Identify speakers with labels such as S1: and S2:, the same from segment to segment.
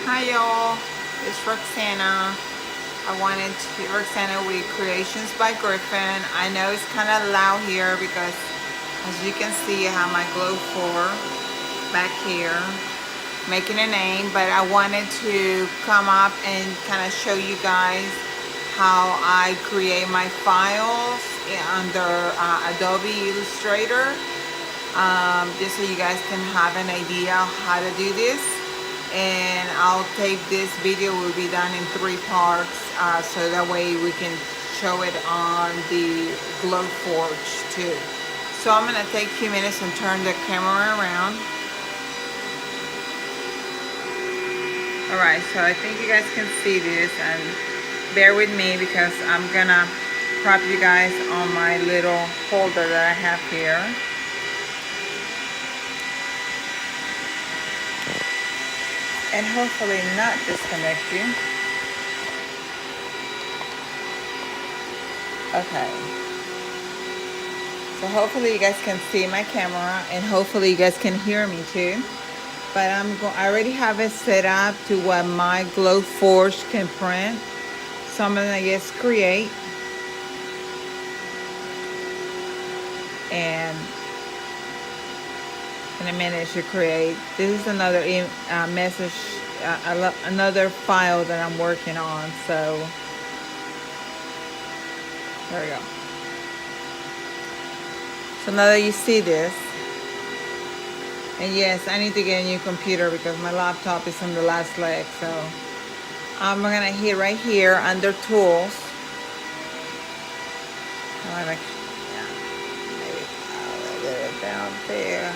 S1: Hi y'all, it's Roxana. Roxana with Creations by Griffin. I know it's kind of loud here because as you can see I have my Glowforge back here making a name, but I wanted to come up and kind of show you guys how I create my files under Adobe Illustrator, just so you guys can have an idea how to do this. And I'll tape this video, will be done in 3 parts, so that way we can show it on the Glowforge too. So I'm gonna take a few minutes and turn the camera around. Alright, so I think you guys can see this, and bear with me because I'm gonna prop you guys on my little folder that I have here. And hopefully not disconnect you. Okay. So hopefully you guys can see my camera, and hopefully you guys can hear me too. But I already have it set up to what my Glowforge can print. So I'm gonna just create. And in a minute it should create. This is another message, another file that I'm working on. So there we go. So now that you see this, and yes, I need to get a new computer because my laptop is on the last leg. So I'm gonna hit right here under tools. Maybe a little down there.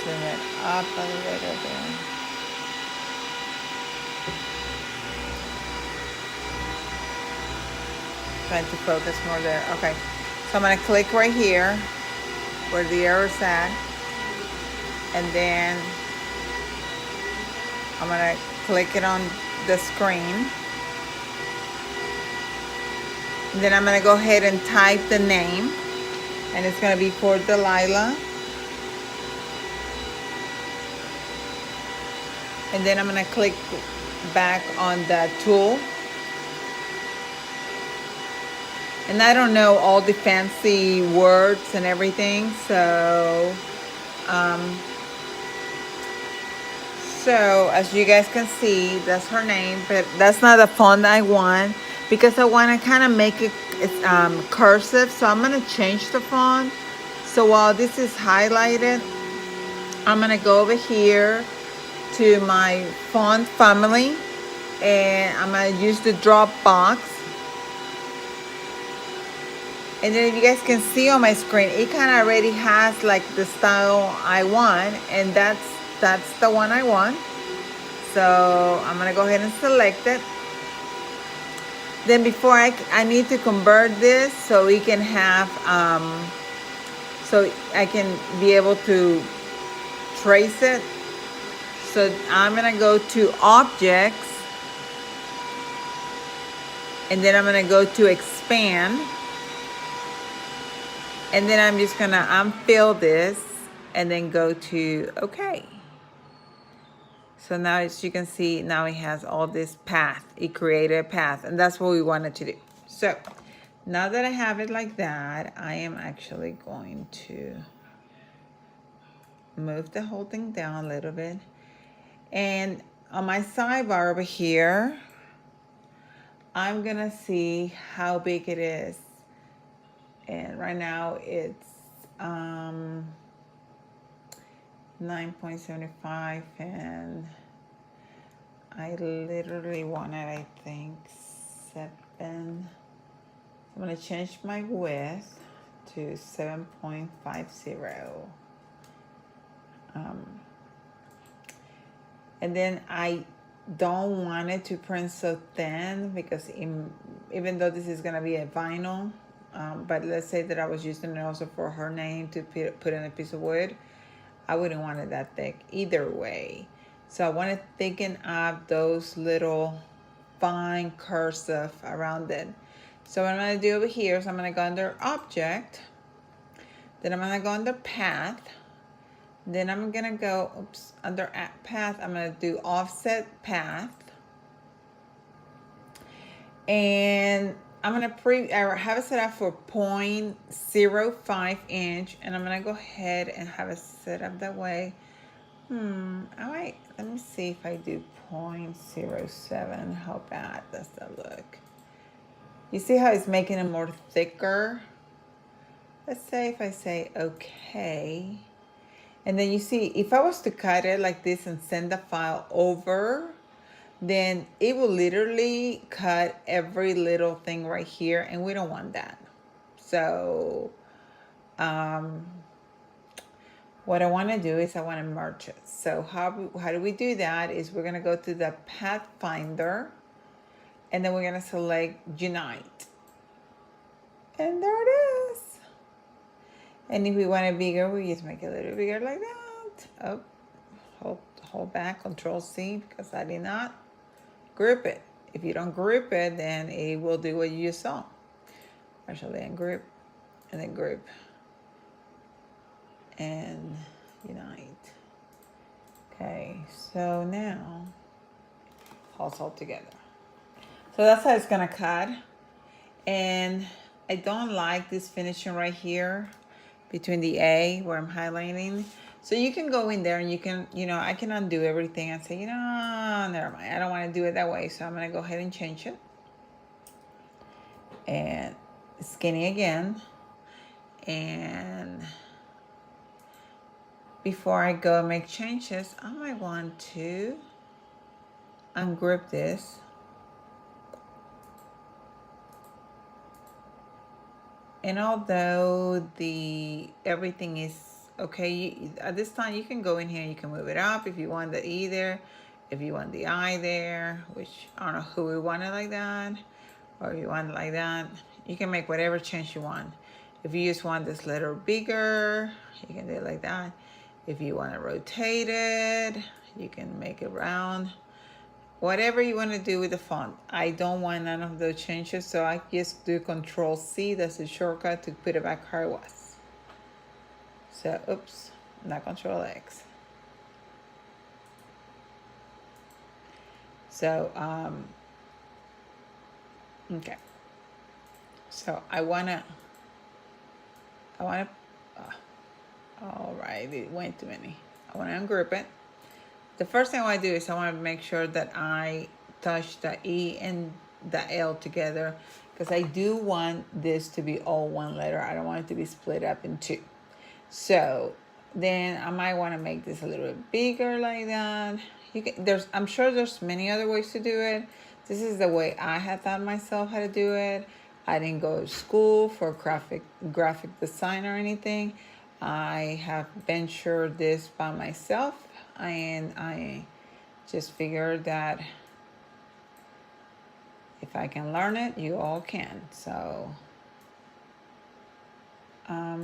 S1: Zoom it up a little bit. Trying to focus more there. Okay, so I'm gonna click right here where the arrow's at, and then I'm gonna click it on the screen. And then I'm gonna go ahead and type the name, and it's gonna be for Delilah. And then I'm gonna click back on the tool. And I don't know all the fancy words and everything, so as you guys can see, that's her name, but that's not the font I want because I want to kind of make it cursive. So I'm gonna change the font. So while this is highlighted, I'm gonna go over here to my font family, and I'm gonna use the drop box. And then if you guys can see on my screen, it kind of already has like the style I want, and that's the one I want. So I'm gonna go ahead and select it. Then before I need to convert this so we can have so I can be able to trace it. So I'm gonna go to objects, and then I'm gonna go to expand, and then I'm just gonna unfill this and then go to OK. So now, as you can see, now it has all this path. It created a path, and that's what we wanted to do. So now that I have it like that, I am actually going to move the whole thing down a little bit. And on my sidebar over here, I'm gonna see how big it is. And right now it's 9.75, and I literally wanted, I think, 7. I'm gonna change my width to 7.50. And then I don't want it to print so thin because even though this is gonna be a vinyl, but let's say that I was using it also for her name to put in a piece of wood, I wouldn't want it that thick either way. So I want to thicken up those little fine cursive around it. So what I'm going to do over here is I'm going to go under object, then I'm going to go under path, Then I'm gonna go, oops, under path, I'm gonna do offset path. And I'm gonna I have it set up for 0.05 inch, and I'm gonna go ahead and have it set up that way. Let me see if I do 0.07, how bad does that look? You see how it's making it more thicker? Let's say if I say okay, and then you see, if I was to cut it like this and send the file over, then it will literally cut every little thing right here, and we don't want that. So what I want to do is I want to merge it. So how do we do that is we're going to go to the Pathfinder, and then we're going to select Unite. And there it is. And if we want it bigger, we just make it a little bigger like that. Oh, hold back, Control C, because I did not group it. If you don't group it, then it will do what you just saw. Actually, then group, and then group, and unite. Okay, so now holds all together. So that's how it's gonna cut. And I don't like this finishing right here between the A where I'm highlighting. So you can go in there and you can, I can undo everything and say, never mind. I don't want to do it that way. So I'm going to go ahead and change it. And skinny again. And before I go and make changes, I might want to ungroup this. And although everything is okay, at this time you can go in here and you can move it up if you want the E there, if you want the I there, which I don't know who would want it like that, or if you want it like that. You can make whatever change you want. If you just want this letter bigger, you can do it like that. If you want to rotate it, you can make it round. Whatever you want to do with the font. I don't want none of those changes, so I just do Control C. That's a shortcut to put it back how it was. So, oops, not Control X. So, okay. So all right, it went too many. I want to ungroup it. The first thing I want to do is I want to make sure that I touch the E and the L together, because I do want this to be all one letter. I don't want it to be split up in two. So then I might want to make this a little bit bigger like that. I'm sure there's many other ways to do it. This is the way I had taught myself how to do it. I didn't go to school for graphic design or anything. I have ventured this by myself, and I just figured that if I can learn it, you all can. So, all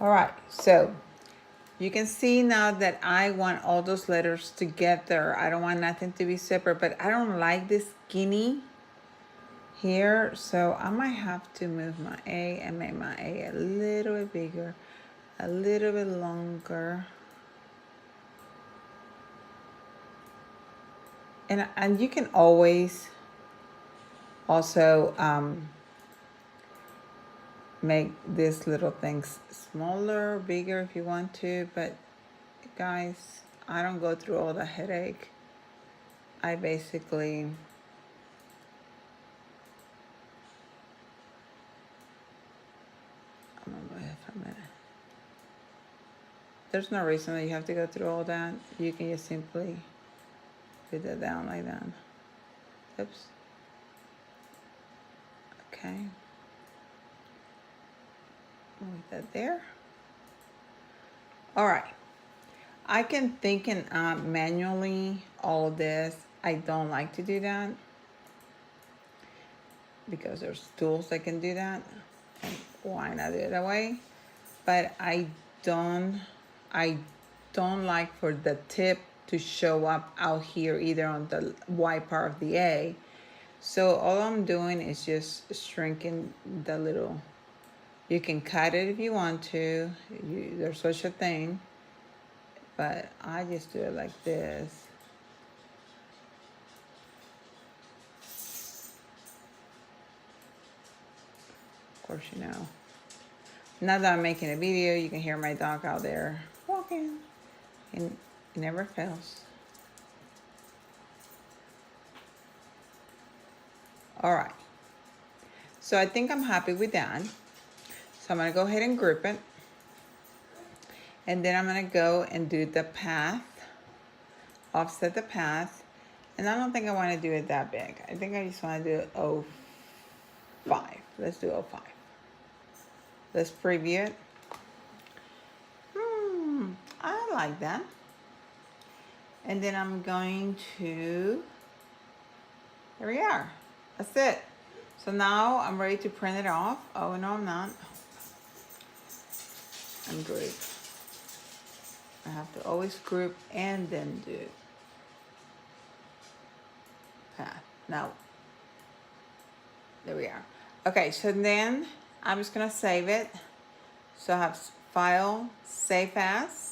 S1: right. So you can see now that I want all those letters together. I don't want nothing to be separate, but I don't like this skinny here. So I might have to move my A and make my A a little bit bigger, a little bit longer. And you can always also make these little things smaller, bigger if you want to. But guys, I don't go through all the headache. I basically there's no reason that you have to go through all that. You can just simply put that down like that. Oops. Okay. Move that there. All right. I can think and manually all of this. I don't like to do that because there's tools that can do that. And why not do it that way? But I don't like for the tip to show up out here either on the Y part of the A. So all I'm doing is just shrinking the little You can cut it if you want to. There's such a thing. But I just do it like this. Of course, you know. Now that I'm making a video, you can hear my dog out there walking. And it never fails. All right. So I think I'm happy with that. So I'm gonna go ahead and group it. And then I'm gonna go and do the path, offset the path. And I don't think I wanna do it that big. I think I just wanna do 05. Let's do 05. Let's preview it. I like that. And then I'm going to, there we are. That's it. So now I'm ready to print it off. Oh, no, I'm not. I'm group. I have to always group and then do path. Now, there we are. Okay, so then I'm just gonna save it. So I have file, save as.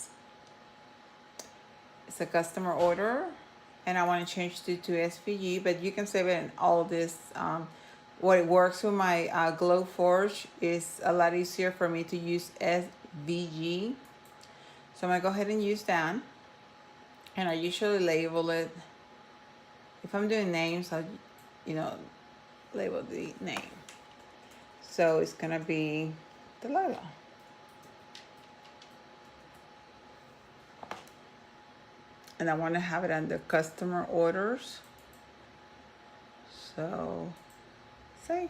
S1: It's a customer order, and I want to change it to SVG, but you can save it in all this. What it works with my Glowforge is a lot easier for me to use SVG. So I'm gonna go ahead and use that, and I usually label it. If I'm doing names, I'll, you know, label the name. So it's gonna be Delilah. And I want to have it under customer orders. So save.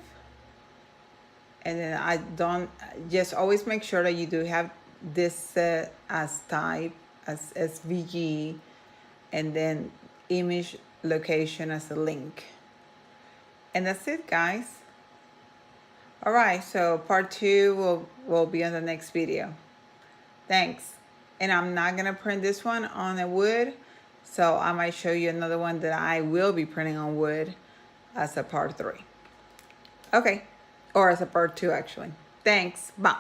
S1: And then I don't, just always make sure that you do have this set as type, as SVG, and then image location as a link. And that's it, guys. All right, so part 2 will be on the next video. Thanks. And I'm not gonna print this one on a wood, so I might show you another one that I will be printing on wood as a part 3. Okay, or as a part 2 actually. Thanks, bye.